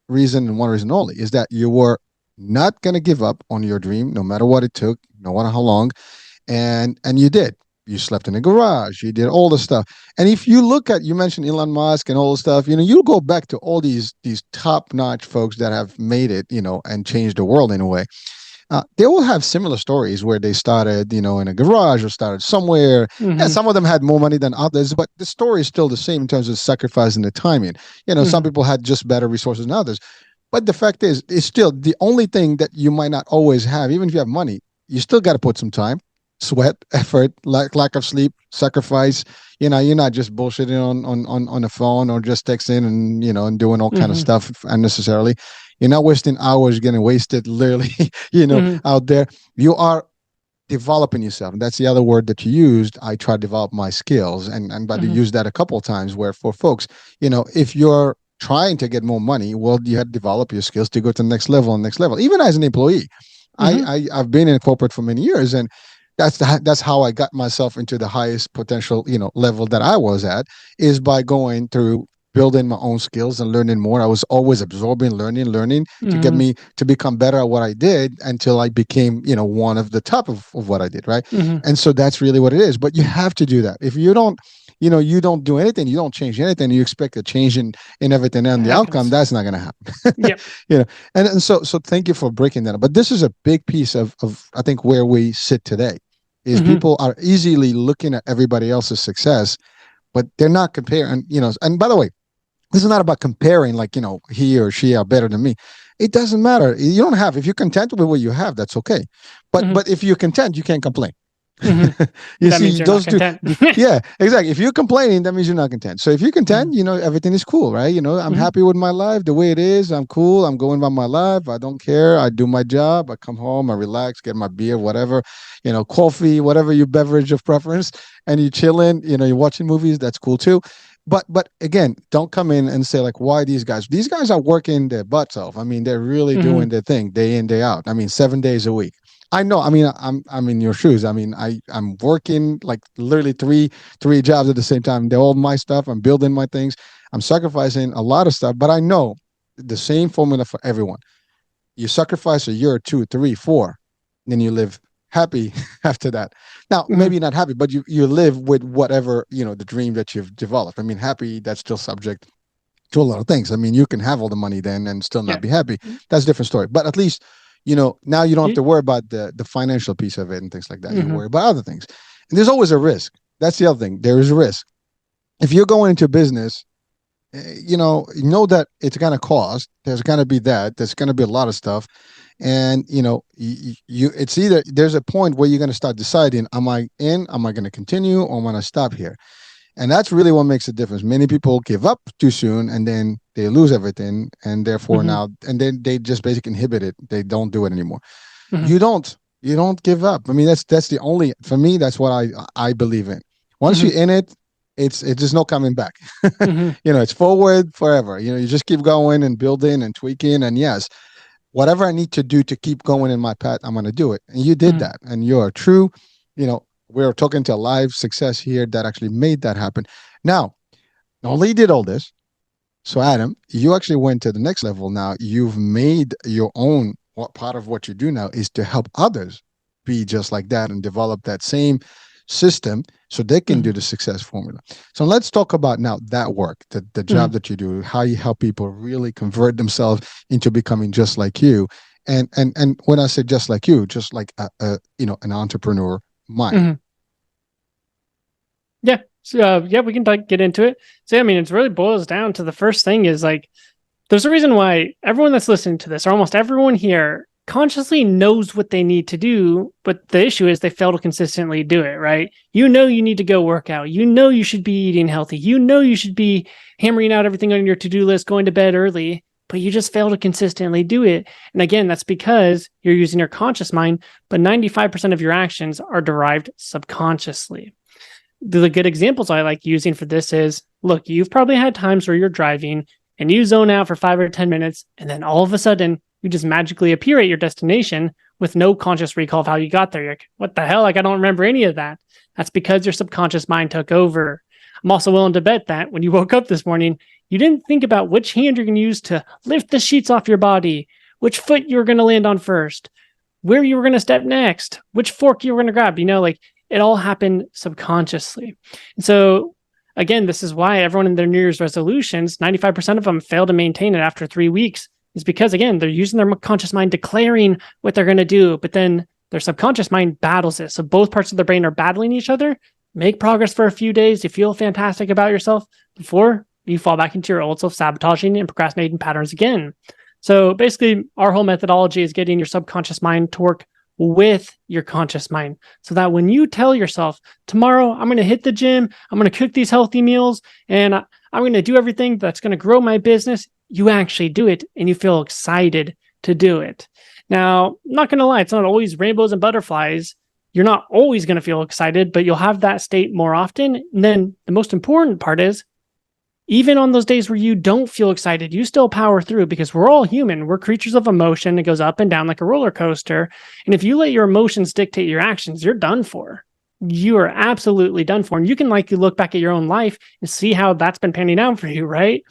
reason, and one reason only, is that you were not going to give up on your dream, no matter what it took, no matter how long. And you did. You slept in a garage. You did all the stuff. And if you look at, you mentioned Elon Musk and all the stuff, you go back to all these top notch folks that have made it, and changed the world in a way. They all have similar stories where they started, in a garage or started somewhere. Yeah, Hmm. some of them had more money than others, but the story is still the same in terms of sacrificing the timing. Some Hmm. people had just better resources than others. But the fact is, it's still the only thing that you might not always have, even if you have money. You still got to put some time, sweat, effort, lack of sleep, sacrifice. You're not just bullshitting on the phone, or just texting and doing all kind of Hmm. stuff unnecessarily. You're not wasting hours getting wasted, literally, Hmm. out there. You are developing yourself, and that's the other word that you used. I try to develop my skills, and but I Hmm. use that a couple of times, where for folks, if you're trying to get more money, well, you have to develop your skills to go to the next level, even as an employee. Hmm. I've been in corporate for many years, and that's how I got myself into the highest potential, level that I was at, is by going through building my own skills and learning more. I was always absorbing, learning to get Hmm. me to become better at what I did, until I became, one of the top of what I did, right? Hmm. And so that's really what it is. But you have to do that. If you don't, you don't do anything, you don't change anything, you expect a change in everything and the outcome, Happens. that's not going to happen. Yep. you know, and so thank you for breaking that up. But this is a big piece of I think where we sit today, is Hmm. people are easily looking at everybody else's success, but they're not comparing, and by the way, this is not about comparing, like, he or she are better than me. It doesn't matter. You don't have, if you're content with what you have, that's okay. But Hmm. if you're content, you can't complain. You That means see you're not those two. content. Yeah, exactly. If you're complaining, that means you're not content. So if you're content, everything is cool, right? I'm happy with my life the way it is. I'm cool. I'm going by my life. I don't care. I do my job. I come home. I relax, get my beer, whatever, coffee, whatever your beverage of preference, and you chilling. You're watching movies. That's cool too. But again, don't come in and say like, why these guys? These guys are working their butts off. I mean, they're really doing their thing day in, day out. I mean, 7 days a week. I know. I mean, I'm in your shoes. I mean, I'm working like literally three jobs at the same time. They're all my stuff. I'm building my things. I'm sacrificing a lot of stuff, but I know the same formula for everyone. You sacrifice a year, 2, 3, 4, then you live happy after that. Now, maybe not happy, but you live with whatever, the dream that you've developed. I mean, happy, that's still subject to a lot of things. I mean, you can have all the money then and still not be happy. That's a different story. But at least, now you don't have to worry about the financial piece of it and things like that. You worry about other things. And there's always a risk. That's the other thing. There is a risk. If you're going into business, you know that it's going to cost. There's going to be that. There's going to be a lot of stuff. And, it's either there's a point where you're going to start deciding, am I in? Am I going to continue? Or am I going to stop here? And that's really what makes a difference. Many people give up too soon and then they lose everything. And therefore now, and then they just basically inhibit it. They don't do it anymore. You don't give up. I mean, that's the only, for me, that's what I believe in. Once you're in it, it's just no coming back. It's forward forever. You just keep going and building and tweaking. And yes, whatever I need to do to keep going in my path, I'm going to do it. And you did that. And you're true, we're talking to a live success here that actually made that happen. Now, not only did all this, so Adam, you actually went to the next level. Now you've made your own, what part of what you do now is to help others be just like that and develop that same system so they can do the success formula. So let's talk about now that work, the job that you do, how you help people really convert themselves into becoming just like you. And when I say just like you, just like an entrepreneur mind. Yeah. So we can get into it. So I mean, it really boils down to the first thing is like, there's a reason why everyone that's listening to this, or almost everyone here, consciously knows what they need to do, but the issue is they fail to consistently do it, right? You need to go work out. You should be eating healthy. You should be hammering out everything on your to-do list, going to bed early, but you just fail to consistently do it. And again, that's because you're using your conscious mind, but 95% of your actions are derived subconsciously. The good examples I like using for this is, look, you've probably had times where you're driving and you zone out for 5 or 10 minutes, and then all of a sudden, you just magically appear at your destination with no conscious recall of how you got there. You're like, what the hell? Like, I don't remember any of that. That's because your subconscious mind took over. I'm also willing to bet that when you woke up this morning, you didn't think about which hand you're going to use to lift the sheets off your body, which foot you were going to land on first, where you were going to step next, which fork you were going to grab. Like, it all happened subconsciously. And so, again, this is why everyone in their New Year's resolutions, 95% of them fail to maintain it after 3 weeks. Is because, again, they're using their conscious mind declaring what they're going to do, but then their subconscious mind battles it. So both parts of their brain are battling each other. Make progress for a few days. You feel fantastic about yourself before you fall back into your old self-sabotaging and procrastinating patterns again. So basically, our whole methodology is getting your subconscious mind to work with your conscious mind so that when you tell yourself, tomorrow I'm going to hit the gym, I'm going to cook these healthy meals, and I'm going to do everything that's going to grow my business, you actually do it and you feel excited to do it. Now, I'm not going to lie, it's not always rainbows and butterflies. You're not always going to feel excited, but you'll have that state more often. And then the most important part is, even on those days where you don't feel excited, you still power through because we're all human. We're creatures of emotion. It goes up and down like a roller coaster. And if you let your emotions dictate your actions, you're done for. You are absolutely done for. And you can look back at your own life and see how that's been panning out for you, right?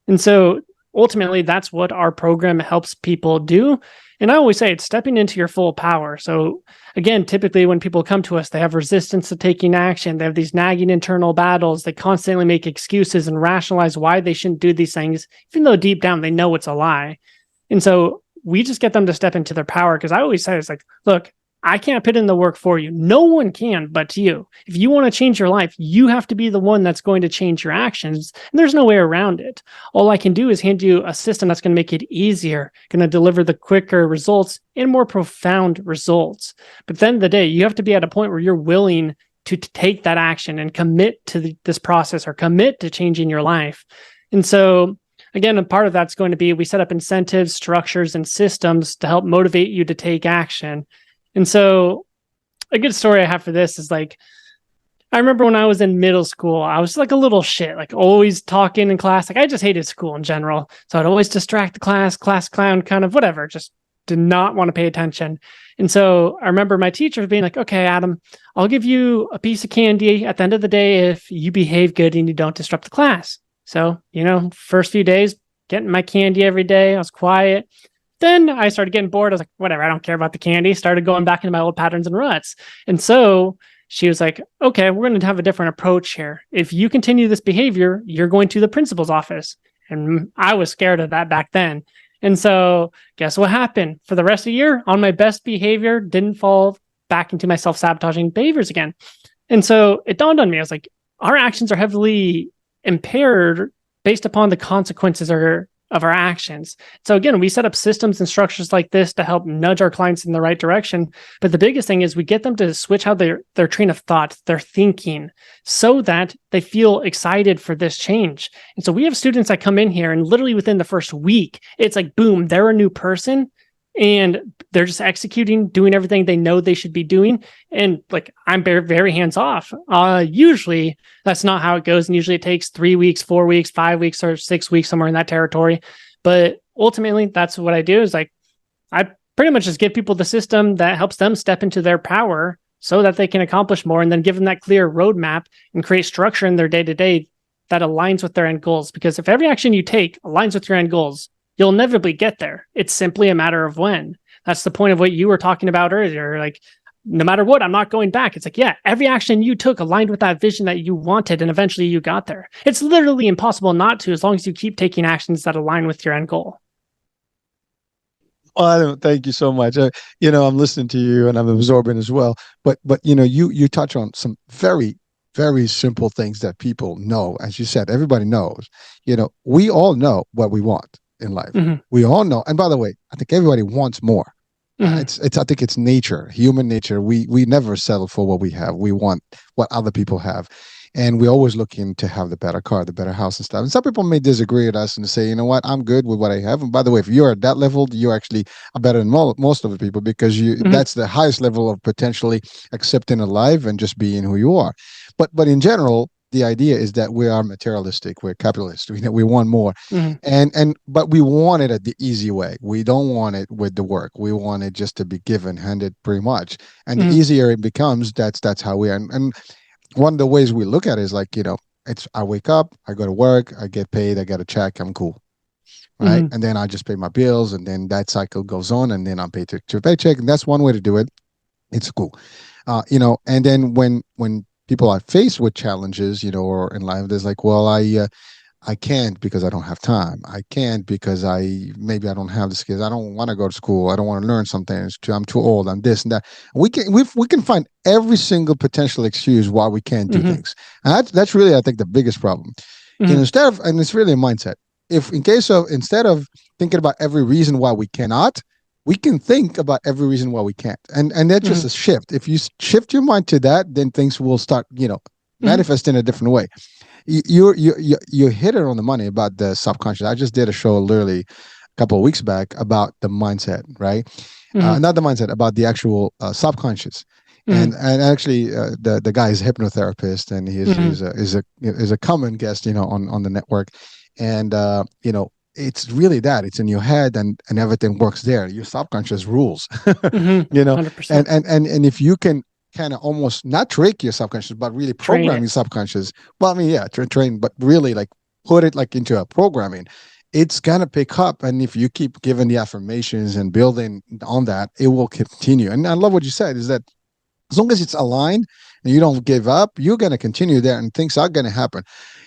And so ultimately, that's what our program helps people do. And I always say it's stepping into your full power. So again, typically when people come to us, they have resistance to taking action. They have these nagging internal battles. They constantly make excuses and rationalize why they shouldn't do these things, even though deep down they know it's a lie. And so we just get them to step into their power. Because I always say, it's like, look, I can't put in the work for you. No one can but you. If you want to change your life, you have to be the one that's going to change your actions. And there's no way around it. All I can do is hand you a system that's going to make it easier, going to deliver the quicker results and more profound results. But at the end of the day, you have to be at a point where you're willing to take that action and commit to this process or commit to changing your life. And so, again, a part of that's going to be we set up incentives, structures, and systems to help motivate you to take action. And so a good story I have for this is like, I remember when I was in middle school, I was like a little shit, like always talking in class. Like I just hated school in general. So I'd always distract the class clown, kind of whatever, just did not want to pay attention. And so I remember my teacher being like, okay, Adam, I'll give you a piece of candy at the end of the day if you behave good and you don't disrupt the class. So, first few days, getting my candy every day, I was quiet. Then I started getting bored. I was like, whatever, I don't care about the candy. Started going back into my old patterns and ruts. And so she was like, okay, we're going to have a different approach here. If you continue this behavior, you're going to the principal's office. And I was scared of that back then. And so guess what happened? For the rest of the year, on my best behavior, didn't fall back into my self-sabotaging behaviors again. And so it dawned on me. I was like, our actions are heavily impaired based upon the consequences of our actions. So again, we set up systems and structures like this to help nudge our clients in the right direction. But the biggest thing is we get them to switch how their train of thought, their thinking, so that they feel excited for this change. And so we have students that come in here and literally within the first week, it's like, boom, they're a new person and they're just executing, doing everything they know they should be doing. And like, I'm very, very hands off. Usually that's not how it goes. And usually it takes 3 weeks, 4 weeks, 5 weeks, or 6 weeks, somewhere in that territory. But ultimately that's what I do is like, I pretty much just give people the system that helps them step into their power so that they can accomplish more, and then give them that clear roadmap and create structure in their day-to-day that aligns with their end goals. Because if every action you take aligns with your end goals, you'll inevitably get there. It's simply a matter of when. That's the point of what you were talking about earlier. Like, no matter what, I'm not going back. It's like, yeah, every action you took aligned with that vision that you wanted, and eventually you got there. It's literally impossible not to, as long as you keep taking actions that align with your end goal. Well, thank you so much. I'm listening to you and I'm absorbing as well. But you touch on some very, very simple things that people know. As you said, everybody knows. We all know what we want in life. Mm-hmm. We all know. And by the way, I think everybody wants more. Mm-hmm. I think it's nature, human nature. We never settle for what we have. We want what other people have. And we're always looking to have the better car, the better house and stuff. And some people may disagree with us and say, you know what, I'm good with what I have. And by the way, if you're at that level, you actually are better than most of the people, because mm-hmm. that's the highest level of potentially accepting life and just being who you are. But in general, the idea is that we are materialistic, we're capitalists, we want more. Mm-hmm. But we want it at the easy way. We don't want it with the work. We want it just to be handed pretty much. And mm-hmm. the easier it becomes, that's how we are. And one of the ways we look at it is like, I wake up, I go to work, I get paid, I get a check, I'm cool. Right. Mm-hmm. And then I just pay my bills, and then that cycle goes on, and then I'm paid to paycheck. And that's one way to do it. It's cool. And then when people are faced with challenges, or in life, there's like, well, I can't because I don't have time. I can't because maybe I don't have the skills. I don't want to go to school. I don't want to learn something. I'm too old. I'm this and that. We can find every single potential excuse why we can't do mm-hmm. things. And that's really, I think, the biggest problem. Mm-hmm. And it's really a mindset. Instead of thinking about every reason why we cannot, we can think about every reason why we can't. And that's just mm-hmm. a shift. If you shift your mind to that, then things will start, manifest mm-hmm. in a different way. You hit it on the money about the subconscious. I just did a show literally a couple of weeks back about the mindset, right? Mm-hmm. Not the mindset, about the actual subconscious. Mm-hmm. And actually, the guy is a hypnotherapist, and is a common guest, on the network. And it's really that it's in your head, and everything works there. Your subconscious rules, mm-hmm. 100%. And if you can kind of almost not trick your subconscious, but really program your subconscious. Well, I mean, yeah, train, but really like put it like into a programming. It's gonna pick up, and if you keep giving the affirmations and building on that, it will continue. And I love what you said, is that as long as it's aligned and you don't give up, you're gonna continue there, and things are gonna happen.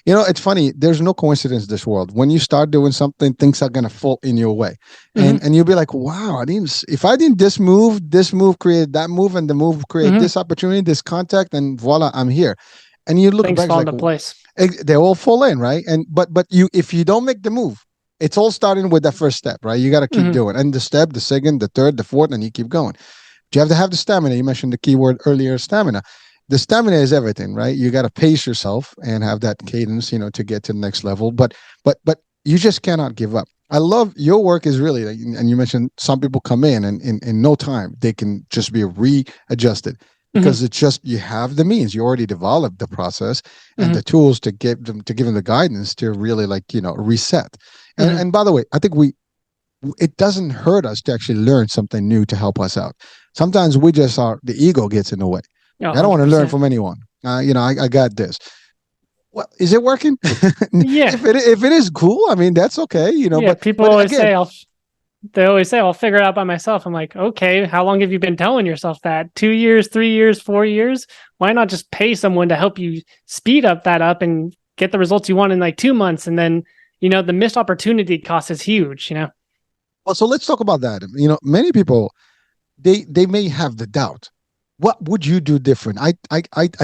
It's funny. There's no coincidence in this world. When you start doing something, things are gonna fall in your way, Mm-hmm. and you'll be like, "Wow, I didn't. If I didn't this move created that move, and the move created Mm-hmm. this opportunity, this contact, and voila, I'm here." And you look Things back, it's fall like into place. they all fall in, right? And but you, if you don't make the move, it's all starting with that first step, right? You got to keep Mm-hmm. doing, and the step, the second, the third, the fourth, and you keep going. You have to have the stamina. You mentioned the keyword earlier, stamina. The stamina is everything, right? You got to pace yourself and have that cadence, to get to the next level. But you just cannot give up. I love your work is really, and you mentioned some people come in and in no time they can just be readjusted Mm-hmm. because it's just you have the means. You already developed the process and Mm-hmm. the tools to give them the guidance to really reset. And Mm-hmm. and by the way, I think it doesn't hurt us to actually learn something new to help us out. Sometimes we just are the ego gets in the way. Yeah, I don't want to learn 100%. from anyone. I got this. Well, is it working? Yeah. If it is cool, I mean that's okay. Yeah. People But always again, say, they always say, I'll figure it out by myself. I'm like, okay, how long have you been telling yourself that? 2 years, 3 years, 4 years? Why not just pay someone to help you speed that up and get the results you want in like 2 months? And then, the missed opportunity cost is huge. well, so let's talk about that. Many people they may have the doubt. What would you do different? I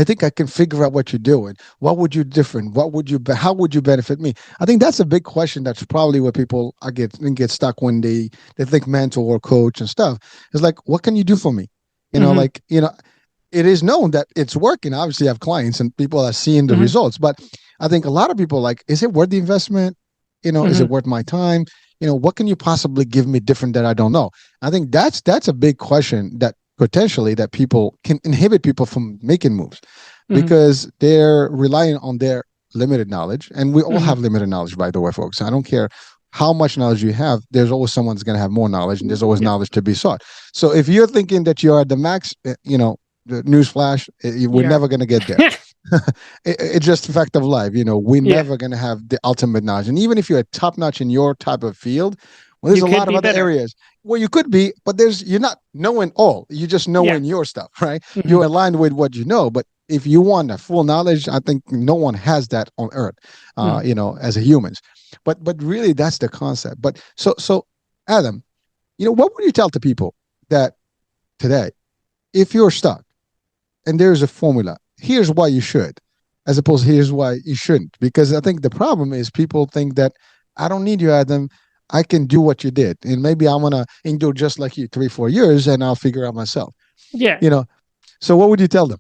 think I can figure out what you're doing. What would you different? How would you benefit me? I think that's a big question. That's probably where people get stuck when they think mentor or coach and stuff. It's like, what can you do for me? Mm-hmm. It is known that it's working. Obviously, I have clients and people are seeing the Mm-hmm. results, but I think a lot of people like, is it worth the investment? Is Mm-hmm. it worth my time? What can you possibly give me different that I don't know? I think that's a big question that potentially that people can inhibit people from making moves Mm-hmm. because they're relying on their limited knowledge. And we all Mm-hmm. have limited knowledge, by the way, folks. I don't care how much knowledge you have, there's always someone's going to have more knowledge and there's always Yeah. knowledge to be sought. So if you're thinking that you're at the max, the newsflash, we're Yeah. never going to get there. It's just a fact of life. We're Yeah. never going to have the ultimate knowledge. And even if you're top notch in your type of field, well, there's You a could lot of be other better. areas where you could be, but you're not knowing all. You just knowing your stuff, right? Mm-hmm. You're aligned with what you know. But if you want a full knowledge, I think no one has that on earth, as a humans. But really, that's the concept. But so Adam, what would you tell to people that today, if you're stuck and there's a formula, here's why you should, as opposed to here's why you shouldn't. Because I think the problem is people think that I don't need you, Adam. I can do what you did. And maybe I'm gonna endure just like you 3-4 years and I'll figure out myself. Yeah. So what would you tell them?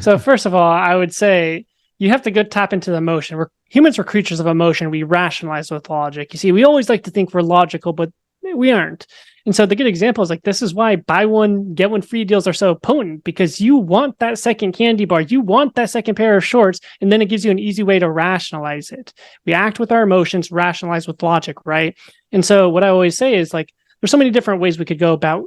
So first of all, I would say you have to go tap into the emotion. Humans are creatures of emotion. We rationalize with logic. You see, we always like to think we're logical, but we aren't. And so the good example is like, this is why buy one, get one free deals are so potent, because you want that second candy bar. You want that second pair of shorts. And then it gives you an easy way to rationalize it. We act with our emotions, rationalize with logic, right? And so what I always say is like, there's so many different ways we could go about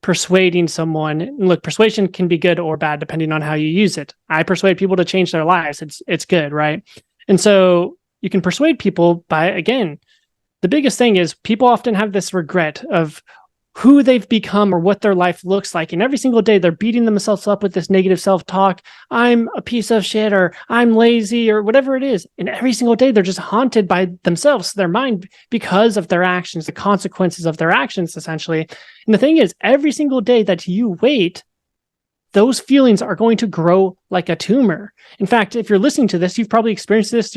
persuading someone. And look, persuasion can be good or bad depending on how you use it. I persuade people to change their lives. It's good, right? And so you can persuade people by, again, the biggest thing is people often have this regret of who they've become or what their life looks like. And every single day they're beating themselves up with this negative self-talk. I'm a piece of shit, or I'm lazy, or whatever it is. And every single day they're just haunted by themselves, their mind, because of their actions, the consequences of their actions, essentially. And the thing is, every single day that you wait, those feelings are going to grow like a tumor. In fact, if you're listening to this, you've probably experienced this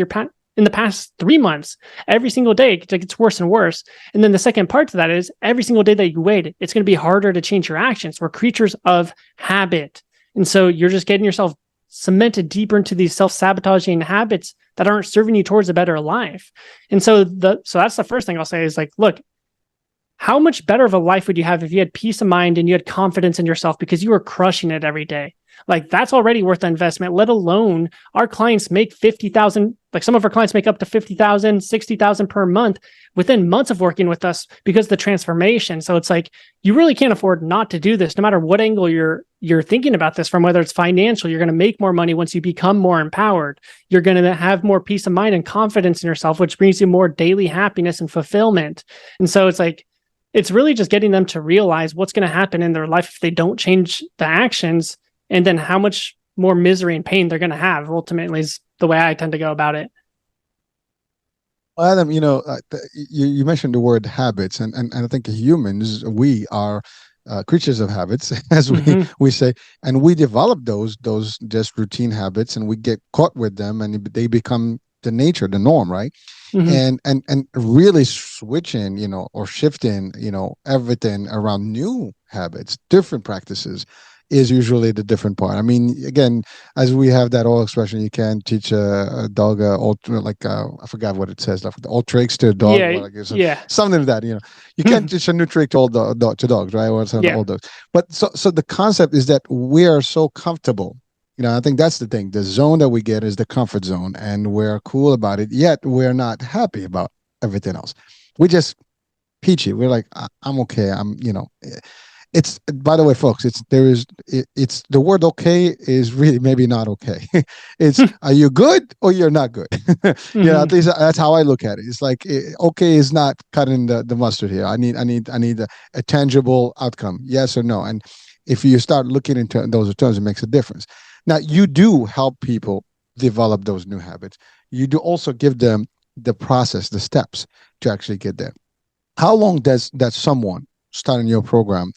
in the past 3 months. Every single day, it gets worse and worse. And then the second part to that is every single day that you wait, it's going to be harder to change your actions. We're creatures of habit. And so you're just getting yourself cemented deeper into these self-sabotaging habits that aren't serving you towards a better life. And so that's the first thing I'll say is like, look, how much better of a life would you have if you had peace of mind and you had confidence in yourself because you were crushing it every day? Like that's already worth the investment, let alone our clients make 50,000. Like some of our clients make up to 50,000, 60,000 per month within months of working with us because of the transformation. So it's like, you really can't afford not to do this no matter what angle you're thinking about this from, whether it's financial, you're going to make more money once you become more empowered. You're going to have more peace of mind and confidence in yourself, which brings you more daily happiness and fulfillment. And so it's like, it's really just getting them to realize what's going to happen in their life if they don't change the actions, and then how much more misery and pain they're going to have ultimately is the way I tend to go about it. Well, Adam, you mentioned the word habits, and I think humans, we are creatures of habits, as we Hmm. we say, and we develop those just routine habits, and we get caught with them, and they become the nature, the norm, right? Hmm. And really switching, or shifting, everything around new habits, different practices is usually the different part. I mean, again, as we have that old expression, you can't teach a dog old, like I forgot what it says, like the old tricks to a dog, Yeah, or like yeah, something like that. You can't teach a new trick to to dogs, right? Or some yeah. old dogs. But so the concept is that we are so comfortable. I think that's the thing. The zone that we get is the comfort zone, and we're cool about it. Yet we're not happy about everything else. We just peachy. We're like, I'm okay. It's, by the way, folks. It's the word okay is really maybe not okay. It's, are you good or you're not good? At Hmm. least that's how I look at it. It's like, okay is not cutting the mustard here. I need a tangible outcome, yes or no. And if you start looking into those terms, it makes a difference. Now, you do help people develop those new habits. You do also give them the process, the steps to actually get there. How long does that someone starting your program,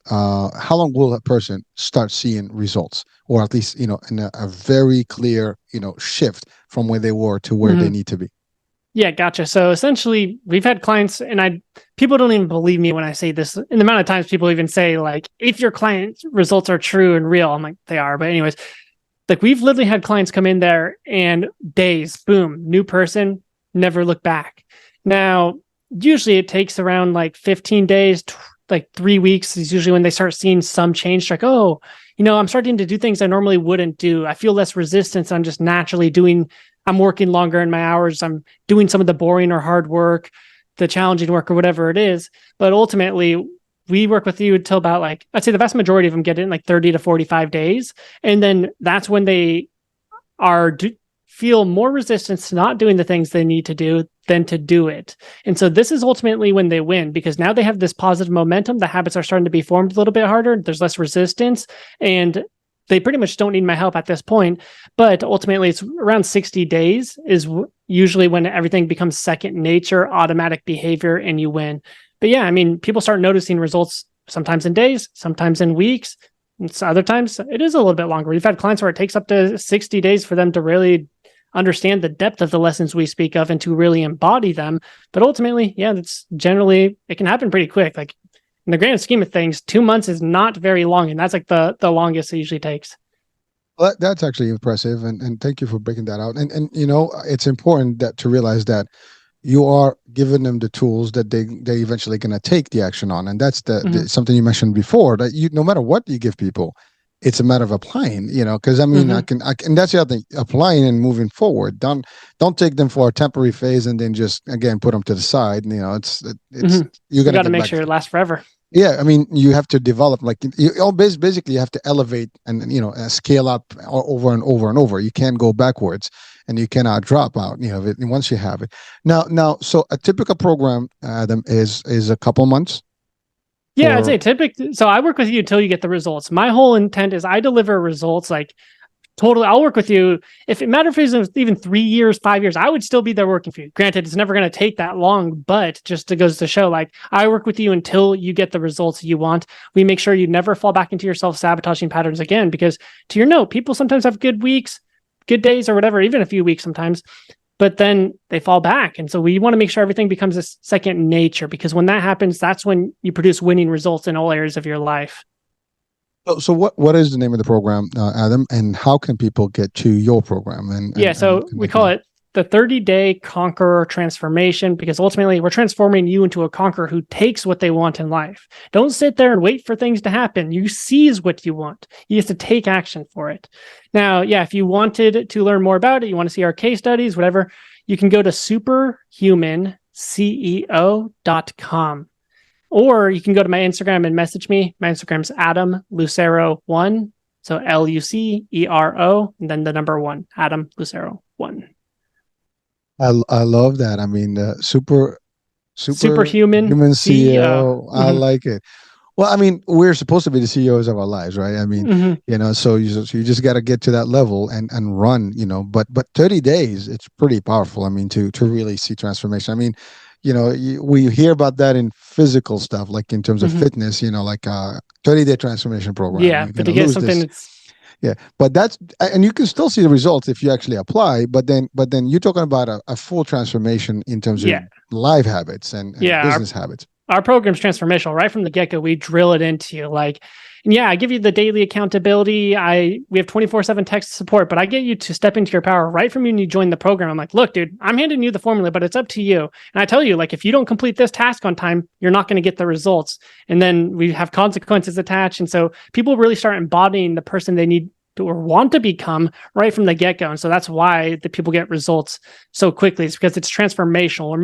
how long will a person start seeing results, or at least, in a very clear, shift from where they were to where they Hmm. need to be? Yeah, gotcha. So essentially, we've had clients, and people don't even believe me when I say this. And the amount of times people even say, like, if your client results are true and real, I'm like, they are. But anyways, like we've literally had clients come in there and days, boom, new person, never look back. Now, usually it takes around like 15 days, like 3 weeks is usually when they start seeing some change. Like, oh, I'm starting to do things I normally wouldn't do. I feel less resistance. I'm just naturally I'm working longer in my hours. I'm doing some of the boring or hard work, the challenging work or whatever it is. But ultimately, we work with you until about, like, I'd say the vast majority of them get it in like 30 to 45 days. And then that's when they are feel more resistance to not doing the things they need to do than to do it. And so this is ultimately when they win, because now they have this positive momentum. The habits are starting to be formed a little bit harder. There's less resistance, and they pretty much don't need my help at this point. But ultimately, it's around 60 days is usually when everything becomes second nature, automatic behavior, and you win. But yeah, I mean, people start noticing results sometimes in days, sometimes in weeks. And so other times it is a little bit longer. We've had clients where it takes up to 60 days for them to really understand the depth of the lessons we speak of and to really embody them. But ultimately, yeah, that's generally, it can happen pretty quick. Like, in the grand scheme of things, 2 months is not very long. And that's like the longest it usually takes. Well, that's actually impressive, and thank you for breaking that out. And it's important that to realize that you are giving them the tools that they eventually going to take the action on, and that's Mm-hmm. something you mentioned before, that you, no matter what you give people, it's a matter of applying. Because I mean, Mm-hmm. and that's the other thing, applying and moving forward. Don't take them for a temporary phase and then just again put them to the side. It's Mm-hmm. you're You gonna got to get make back. sure it lasts forever. Yeah, I mean, you have to develop, like, basically you have to elevate and scale up over and over and over. You can't go backwards, and you cannot drop out. Once you have it. Now, so a typical program, Adam, is a couple months Yeah, I'd for. say typically. So I work with you until you get the results. My whole intent is I deliver results, like, totally. I'll work with you. If it matters if it's even 3 years, 5 years, I would still be there working for you. Granted, it's never going to take that long, but just it goes to show, like, I work with you until you get the results you want. We make sure you never fall back into your self-sabotaging patterns again, because to your note, people sometimes have good weeks, good days, or whatever, even a few weeks sometimes, but then they fall back. And so we want to make sure everything becomes a second nature, because when that happens, that's when you produce winning results in all areas of your life. So what is the name of the program, Adam, and how can people get to your program and Yeah, and and so we connect with call you? it the 30-day conqueror transformation, because ultimately we're transforming you into a conqueror who takes what they want in life. Don't sit there and wait for things to happen. You seize what you want. You have to take action for it. Now, yeah, if you wanted to learn more about it, you want to see our case studies, whatever, you can go to superhumanceo.com. Or you can go to my Instagram and message me. My Instagram's Adam Lucero1. So Lucero, and then the number one, Adam Lucero1. I love that. I mean, super Superhuman human CEO. CEO. I Mhm. like it. Well, I mean, we're supposed to be the CEOs of our lives, right? I mean, Hmm. so you just got to get to that level and run, but 30 days, it's pretty powerful. I mean, to really see transformation. I mean, we hear about that in physical stuff, like in terms of Hmm. fitness, like 30-day transformation program. Yeah, You're but going to to get lose something this. that's Yeah, but and you can still see the results if you actually apply. But then you're talking about a full transformation in terms of yeah, life habits and yeah. business habits. Our program's transformational right from the get-go. We drill it into you, like, and yeah, I give you the daily accountability. We have 24/7 text support, but I get you to step into your power right from when you join the program. I'm like, look, dude, I'm handing you the formula, but it's up to you. And I tell you, like, if you don't complete this task on time, you're not going to get the results. And then we have consequences attached. And so people really start embodying the person they need to or want to become right from the get-go. And so that's why the people get results so quickly. It's because it's transformational.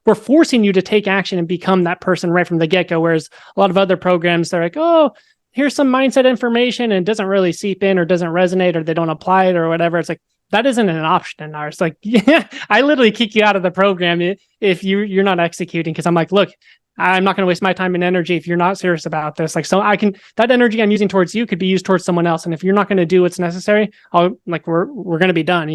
We're forcing you to take action and become that person right from the get-go. Whereas a lot of other programs, they're like, oh, here's some mindset information, and it doesn't really seep in or doesn't resonate or they don't apply it or whatever. It's like, that isn't an option in ours. Like, yeah, I literally kick you out of the program if you're not executing, because I'm like, look, I'm not going to waste my time and energy if you're not serious about this. Like, so that energy I'm using towards you could be used towards someone else. And if you're not going to do what's necessary, we're going to be done,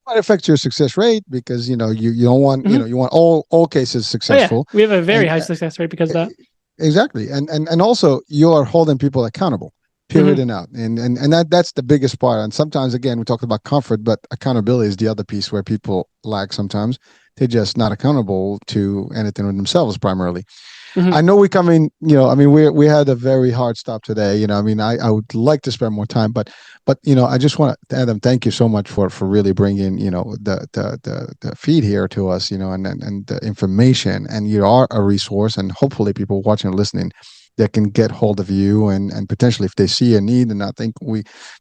Might affect your success rate because you don't want Mhm. you want all cases Oh yeah, successful. we have a very And high success rate because of that. exactly, and also you are holding people accountable, period Mhm. and out. And that's the biggest part. And sometimes, again, we talked about comfort, but accountability is the other piece where people lack. Sometimes they're just not accountable to anything with themselves primarily. Mhm. I know we coming, I mean, we had a very hard stop today. I mean, I would like to spend more time, but I just want to, Adam, thank you so much for really bringing, the feed here to us, and the information. And you are a resource, and hopefully people watching and listening that can get hold of you and potentially if they see a need, and I think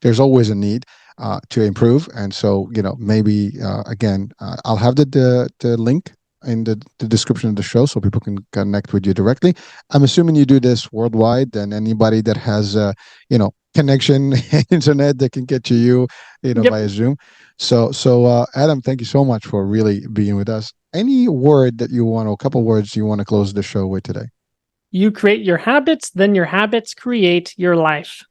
there's always a need to improve. And so, maybe again, I'll have the link in the description of the show so people can connect with you directly. I'm assuming you do this worldwide, and anybody that has connection internet that can get to you, Yep. via Zoom. So Adam, thank you so much for really being with us. Any word that you want, or a couple words you want to close the show with today? You create your habits, then your habits create your life.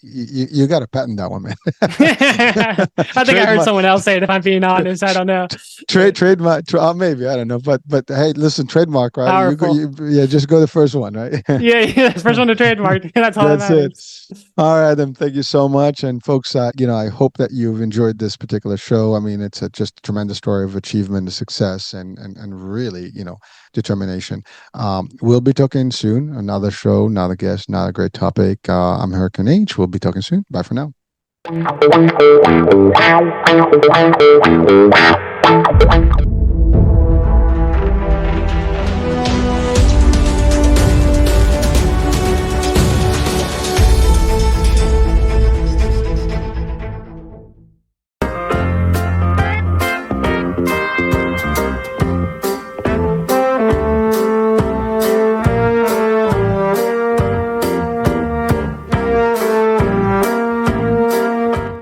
You got to patent that one, man. I think I heard Trademark. someone else say it, if I'm being honest. I don't know. Trademark. Maybe I don't know, but hey, listen, trademark, right? Powerful. Yeah, just go the first one, right? Yeah, yeah. First one to trademark. That's all that That's it. matters. All right, then. Thank you so much, and folks. I hope that you've enjoyed this particular show. I mean, it's just a tremendous story of achievement, and success, and really, determination. We'll be talking soon. Another show, another guest, another great topic. I'm Hurricane H. We'll be talking soon. Bye for now.